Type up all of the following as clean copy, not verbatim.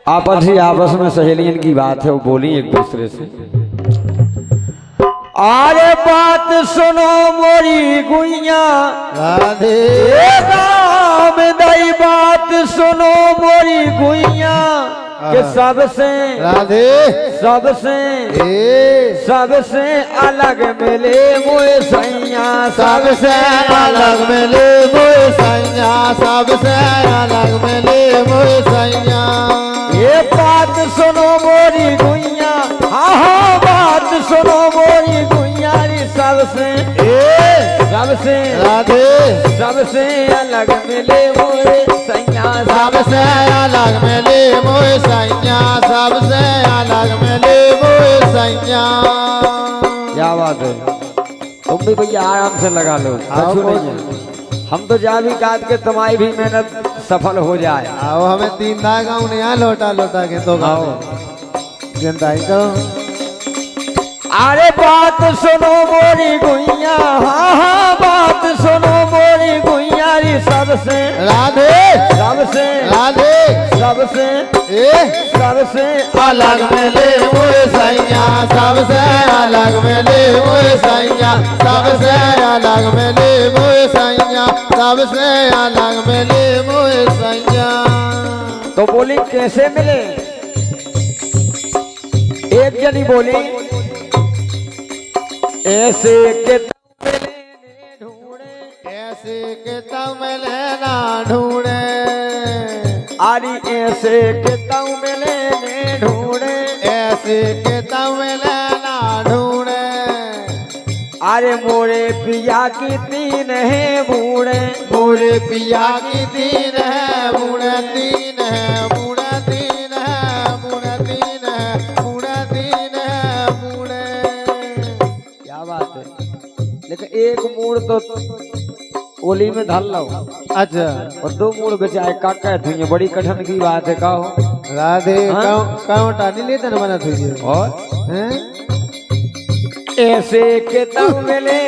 आपस में सहेलियन की बात है, वो बोली एक दूसरे से, अरे बात सुनो मोरी गुइया राधे राम दई, बात सुनो मोरी गुइया कि सबसे राधे सबसे अलग मिले मोए सैया, सबसे अलग मिले मोए सैया, सबसे अलग मिले मोए सैया। ये बात सुनो मोरी गुइया, हाँ हाँ बात सुनो मोरी गुइया रे, सबसे राधे सबसे अलग मिले मोए सैया, सबसे अलग मिले मोए सैया, सबसे अलग मिले मोए सैया। क्या बात है, तुम भी भैया आराम से लगा लो, कछु नहीं है। हम तो जा भी काट के तुम्हारी भी मेहनत सफल हो जाए। आओ हमें 3 धागा उन्हें लोटा लोटा के तो आओ जिंदा ही करो। अरे बात सुनो मोरी गुइया, हाँ हाँ बात सुनो मोरी गुइया रे, सबसे राधे सबसे अलग मिले मोए सैया, सबसे अलग मिले मोए सैया, सबसे अलग मिले मोए सैया, सबसे अलग मिले मोए सैया। तो बोली कैसे मिले, एक जनी बोली ऐसे के तम मिले ढूंढे, ऐसे के तम लेना ढूंढे, आरी ऐसे के तम मिले ढूंढे, ऐसे के तम लेना ढूंढे। अरे मोरे पिया की 3 है बूढ़े, मोरे पिया की 3 है बूढ़े, 3 है बूढ़े, 3 है बूढ़े, 3 है बूढ़े, 3 है बूढ़े। क्या बात है, लेकिन एक मूड तो ओली में धल लो, अच्छा और 2 मूड बेचाए का कहते हैं, बड़ी कठिन की बात है। कहो राधे हाँ? काउंटा नहीं लेते न बना तुझे और हैं? ऐसे के तम मिले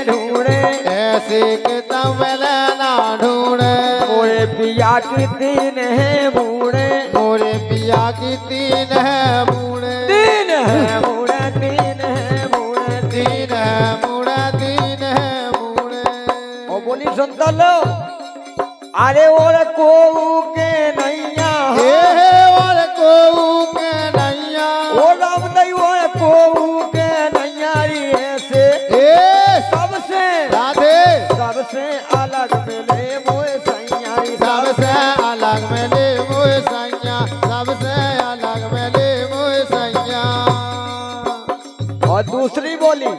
ढूंढे, ऐसे के तम लेना ढूंढे, मोरे पिया की 3 है बूढ़े, मोरे पिया की 3 है बूढ़े, 3 है बूढ़े, 3 है बूढ़े, 3 है बूढ़े, 3 है बूढ़े। और बोली सुनता लो, अरे और को के नैया, और को के नैया, ओ राम दई और को के नैया रे, ऐसे सबसे राधे अलग मिले मोए सैया रे, सबसे अलग मिले मोए सैया, सबसे अलग मिले मोए सैया। और दूसरी बोली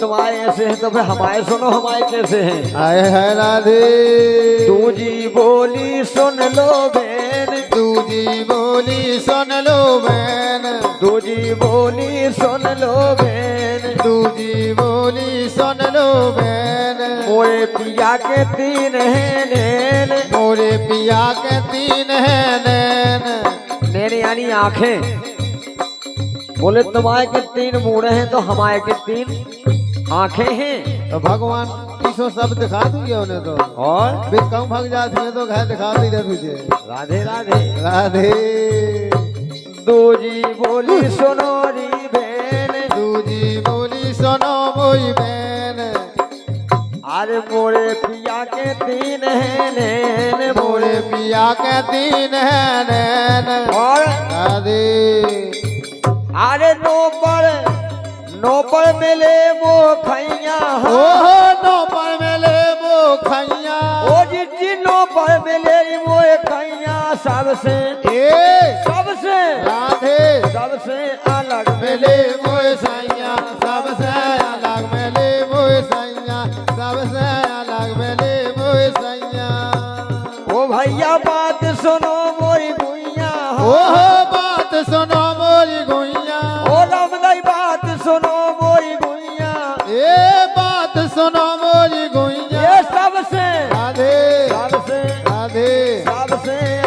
तुम्हारे ऐसे हैं तो फिर हमारे सुनो, हमारे कैसे हैं। आए है राधे दूजी बोली सुन लो बहन, दूजी बोली सुन लो बहन, दूजी बोली सुन लो बहन, दूजी बोली सुन लो बहन। मोरे पिया के 3 है नैन, मोरे पिया के 3 है नैन, नैन यानी आंखें। बोले तुम्हारे के 3 मूड़े हैं तो हमारे के 3 आंखें हैं। तो भगवान किसो सब दिखा दूंगे उन्हें तो, और भी कम भाग जाते हैं तो घर दिखा दी रहे तुझे। राधे राधे राधे दूजी बोली सुनो री बहन, दूजी बोली सुनो मोई बहन, अरे मोरे पिया के 3 है नैन, मोरे पिया के 3 है नैन। और राधे अरे नो पर मिले वो खैया, ओहो नो पर मिले वो खैया, ओ जी नो पर मिले वो खैया, सबसे राधे अलग मिले वो सैया, सबसे अलग मिले वो सैया, सबसे अलग मिले वो सैया। ओ भैया बात सुनो मोरी गुइया, ओहो बात सुनो मोरी गुइया, ओ रामदाई बात सुनो मोरी गुइया, बात सुनो मोरी गुइया, ये सबसे राधे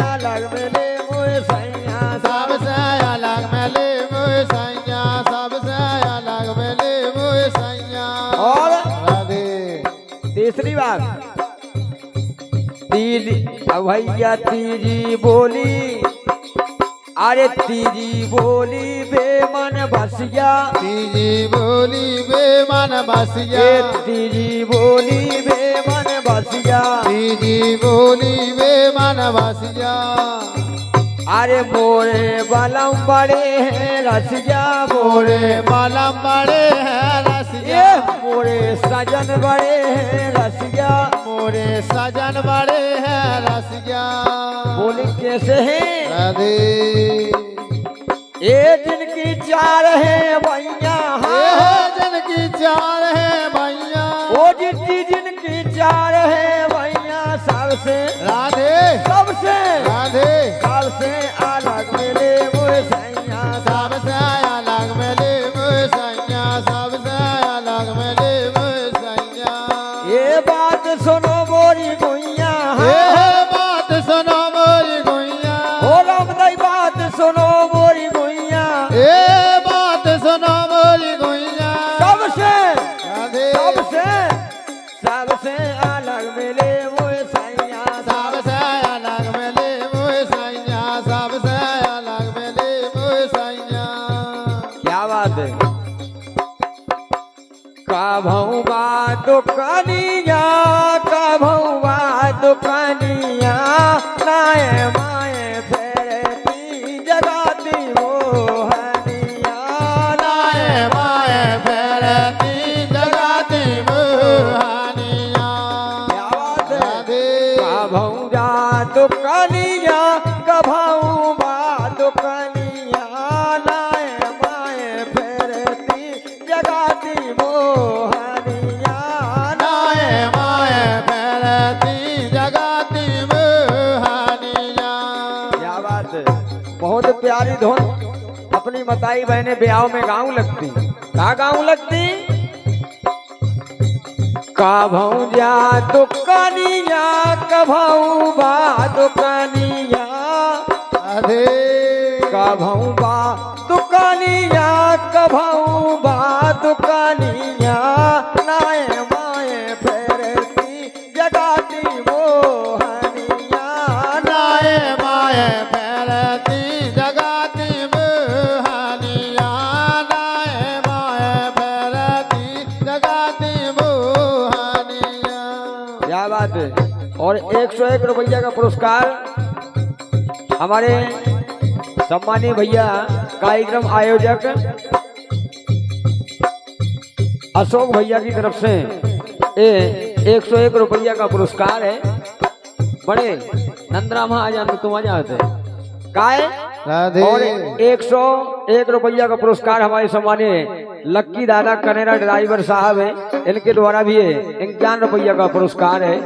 अलग मिले मोए सैया, सबसे अलग मिले वो सैया, सबसे अलग मिले वो सैया। और राधे तीसरी बात, तीजी भैया तीजी बोली अरे तीजी बोली बेमन बसिया, तीजी बोली बेमन बसिया, तीजी बोली बेमन बसिया, तीजी बोली बेमन बसिया। अरे मोरे बलम बड़े हैं रसिया, मोरे बलम बड़े हैं रसिया, मोरे सजन बड़े हैं रसिया, मोरे सजन बड़े हैं रसिया। बोली कैसे हैं? राधे ये जिनकी चार है भैया, जिनकी चार है भैया, ओ जिनकी जिनकी चार है भैया, सबसे राधे सबसे राधे सबसे अलग मिले मोए सैया, सबसे अलग मिले मोए सैया, सबसे अलग मिले मोए सैया। ये बात सुनो मोरी गुइया, ये बात सुनो मोरी गुइया, ओ रामदाई बात सुनो मोरी गुइया, ये बात सुनो मोरी गुइया। सबसे राधे सबसे सबसे अलग मिले मोए सैया, सबसे अलग मिले मोए सैया, सबसे अलग मिले मोए सैया। क्या बात है? कभौवा दुकानिया, कभौवा दुकानिया, नाये माये फेरती जगाती मोहनिया, नाये माये फेरती जगाती मोहनिया। क्या बात है? राधे कभौवा दुकानिया, कभौवा दुकानिया, नाये माये फेरती जगाती मोहनिया, नाये माये फेरती जगाती मोहनिया। क्या बात है? बहुत प्यारी धुन अपनी मताई बहने ब्याह में गाँव लगती। कहा गाँव लगती? कभौजा दुकानिया, कभौवा दुकानिया, राधे कभौवा दुकानिया, कभौवा दुकानिया, नाये माये फेरती जगाती मोहनिया, नाये माये फेरती जगाती मोहनिया, नाये माये फेरती जगाती मोहनिया। क्या बात है? और 101 रुपया का पुरस्कार हमारे सम्मानीय भैया कार्यक्रम आयोजक अशोक भैया की तरफ से ये 101 रुपया का पुरस्कार है। बड़े नंदराम आ जाते तुम आ जाते काय। राधे और 101 रुपया का पुरस्कार हमारे सम्मानीय लक्की दादा कनेरा ड्राइवर साहब हैं, इनके द्वारा भी 51 रुपया का पुरस्कार है।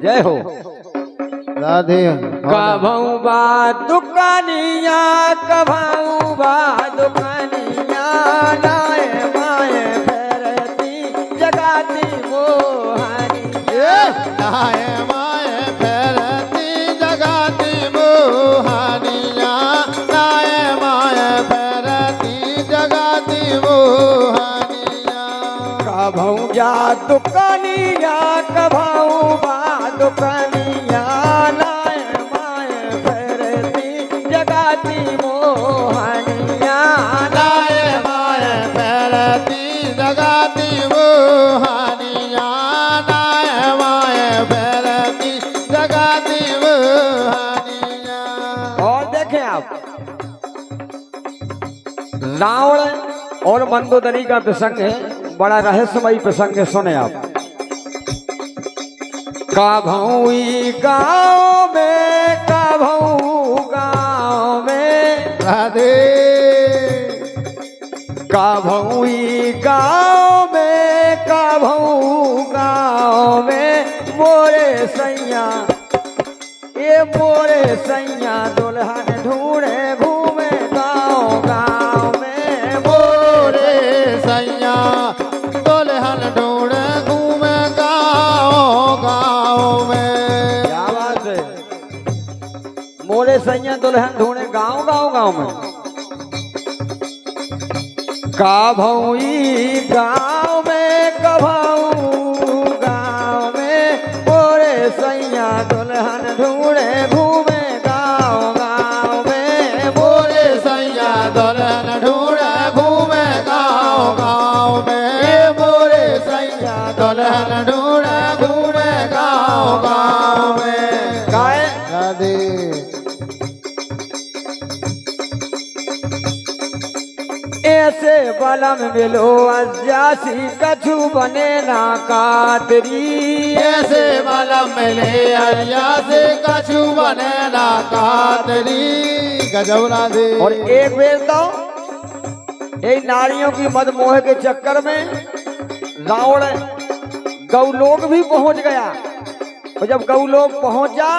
जय हो। राधे कभौवा दुकानिया, कभौवा दुकानिया, नाये माये फेरती जगाती मोहनिया, नाये माये फेरती जगाती मोहनिया, नाये माये फेरती जगाती मोहनिया। कभौजा दुकानिया, कभौवा दुकानिया, नाये माये फेरती जगाती मोहनिया, नाये माये फेरती जगाती मोहनिया, नाये माये फेरती जगाती मोहनिया। और देखें आप रावण और मंदोदरी का प्रसंग है, बड़ा रहस्यमयी प्रसंग है, सुने आप। कभौई गाँव में, कभौ गाँव में, राधे कभौई गाँव में, कभौ गाँव में, मोरे सैया, ये मोरे सैया दुल्हन ढूंढे घूमे गाँव गाँव में, मोरे सैया दुल्हन ढूंढे घूमे गाँव गाँव में। क्या बात है? मोरे सैया दुल्हन ढूंढे गाँव गाँव गाँव में। कभौई गाँव में, कभौ गाँव में, मोरे सैया दुल्हन ढूंढे घूमे गाँव गाँव में, मोरे ऐसे बलम मिलो अज्जासी कछु बने ना कातरी। ऐसे बलम मिले अया से कछु बने ना कातरी। गजब राधे। और एक बेर तो यही नारियों की मदमोह के चक्कर में रावण गौलोक भी पहुंच गया। और जब गौलोक पहुंचा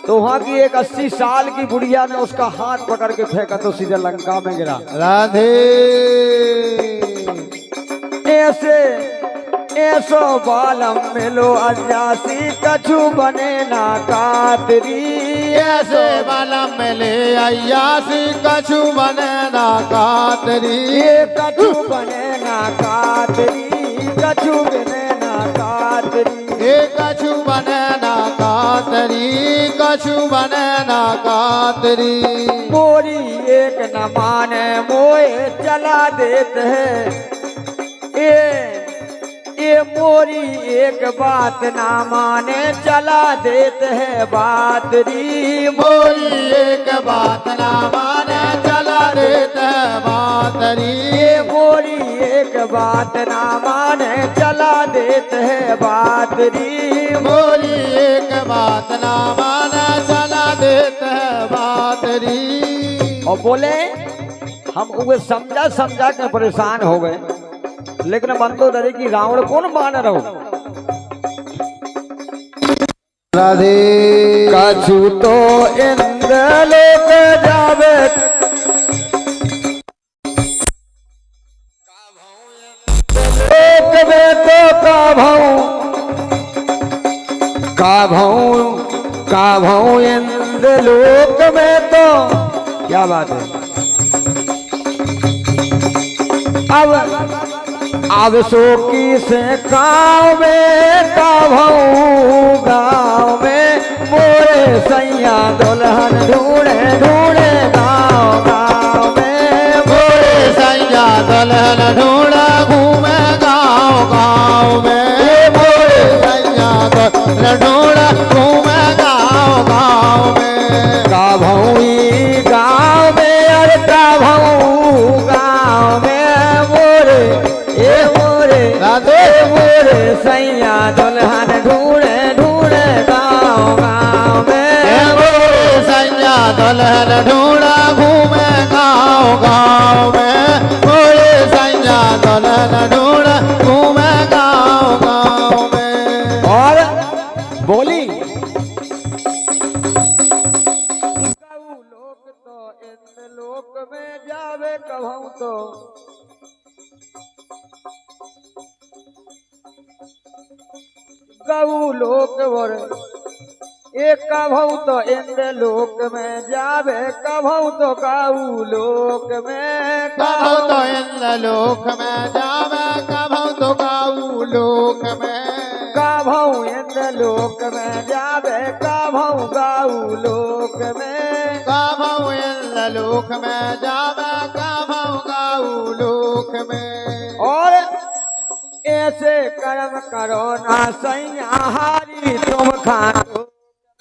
तो वहां की एक 80 साल की बुढ़िया ने उसका हाथ पकड़ के फेंका तो सीधे लंका में गिरा। राधे। ऐसे ऐसो बालम मिलो अजासी कछु बने ना कातरी। ऐसे बलम मिले अया से कछु बने ना कातरी। ये कछु बने ना कातरी, कछु बने ना कातरी। ये कछु बने ना कातरी, कछु बने ना कातरी। मोरी एक न माने मोए चला देते हैं। ये मोरी एक बात ना माने चला देते हैं बातरी। मोरी एक बात ना माने चला देते हैं बातरी। ये मोरी एक बात ना माने चला देते हैं बातरी। मोरी एक बात ना माने चला देते हैं बातरी। और बोले हम उसे समझा समझा के परेशान हो गए, लेकिन बंदो डरे कि रावण कौन मान रहो। राधे। कछु तो इंद्र लोक जावे लोक में तो काभऊ इंद्र लोक में तो क्या बात है। अब सोकी से गाँव में गाँव में मोरे सैया दुल्हन ढूंढे ढूंढे गाँव में मोरे सैया दुल्हन ढूंढा घूमे गाँव में। मोरे सैया दुल्हन ढूंढा घूमे गाँव में। काभौई गाँव में अरे काभऊ गाँव में मोरे राधे। मोरे सैया दुल्हन ढूंढे ढूंढे गाँव में। मोरे सैया दुल्हन ढूंढा घूमे गाँव में। मोरे सैया दुल्हन ढूंढा घूमे गाँव में। और बोली लोक तो इंद्र लोक में जावे कहूँ तो गऊ लोक वर एक कभऊ तो इंद्र लोक में जावे कभऊ तो गऊ लोक में। कभौ तो इंद्र लोक में जावे कभौ तो गाऊ लोक में। कभऊ इंद्र लोक में जावे कभऊ गऊ लोक में। कभौ इंद्र लोक में जावे कभौ गाऊ लोक में। और ऐसे कर्म करो ना सैया हारी तुम खाओ।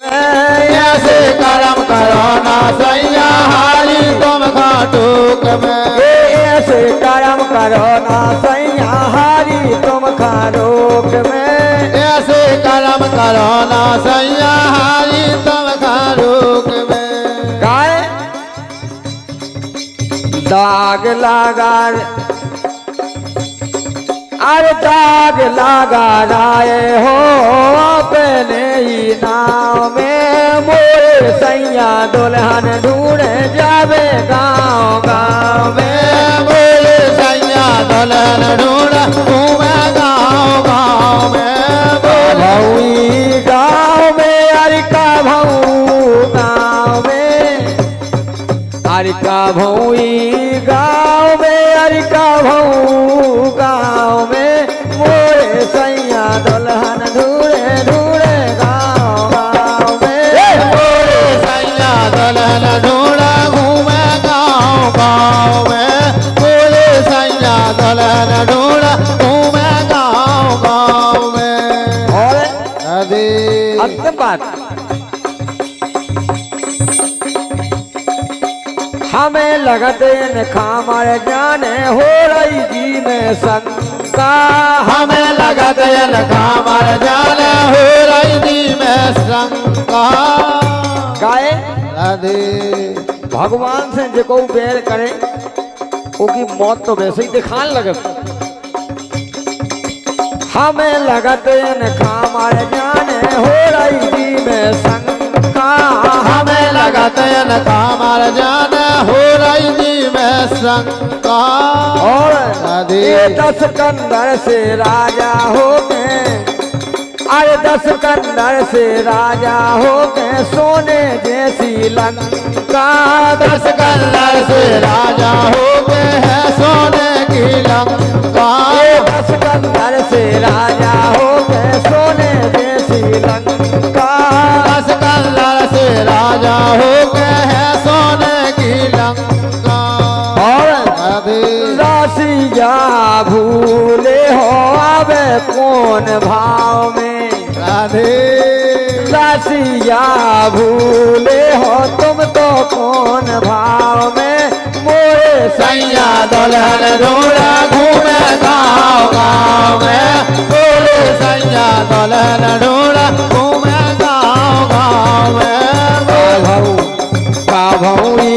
ऐसे कर्म करो ना सैया हारी तुम खाटूक में। ऐसे कर्म करो ना सैया हारी तुम खारोक में। ऐसे कर्म करो ना सैया हारी तुम खाटूक में। गाय दाग लगा अरे दाग लगा राय हो अपने ही नाव में। मोरे सैया दुल्हन ढूंढे जावे गाँव में। मोरे सैया दुल्हन ढूंढा घूमे गाँव में। काभौई गाँव में अरे काभऊ गाँव में। अरे काभौई गाँव में अरे काभऊ गाँव में। मोरे सैया दुल्हन ढूंढे ढूंढे गाँव में। मोरे सैया दुल्हन ढूंढा घूमे गाँव में। मोरे सैया दुल्हन ढूंढा घूमे गाँव में। और राधे। अंतिम बात हमें लगते न खामर जाने हो रही जी में शंका। हमें लगत न खामर जाने हो रही जी में शंका। गाए राधे भगवान से जो बैर करे उसकी मौत तो वैसे ही दिखान लगे। हमें लगत न खामर जाने हो रही जी में शंका। हमें लगत न खामर जाने हो रही जी में शंका। और राधे ये 10 कंदर से राजा हो गए, अरे 10 कंदर से राजा हो गए सोने जैसी लंका। 10 कंदर से राजा हो गए हैं सोने की लंका। 10 कंदर से राजा हो गए सोने जैसी लंका। 10 कंदर से राजा हो गए हैं सोने की लंका। और राधे राशिया भूले हो आवे कौन भाव में। राधे राशिया भूले हो तुम तो कौन भाव में। मोरे सैया दुल्हन ढूंढा घूमे गाँव गाँव में। बोले सैया दुल्हन ढूंढा घूमे गाँव गाँव में। का भौई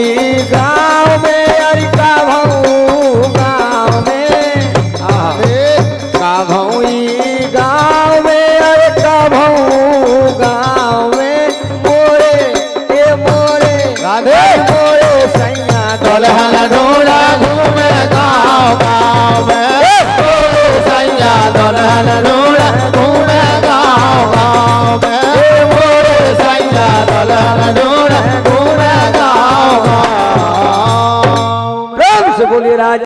गाँव में, अरे का भऊ गाँव में। का भौई गाँव में, अरे का भऊ गाँव में। मोरे ए मोरे राधे मोरे सैया दुल्हन ढूंढा घूमे गाँव गाँव में। बोले सैया दुल्हन ढूंढा घूमे गाँव गाँव में। बोले सैया दुल्हन ढूंढा घूमे गाँव गाँव में। प्रेम से बोलिए राजा।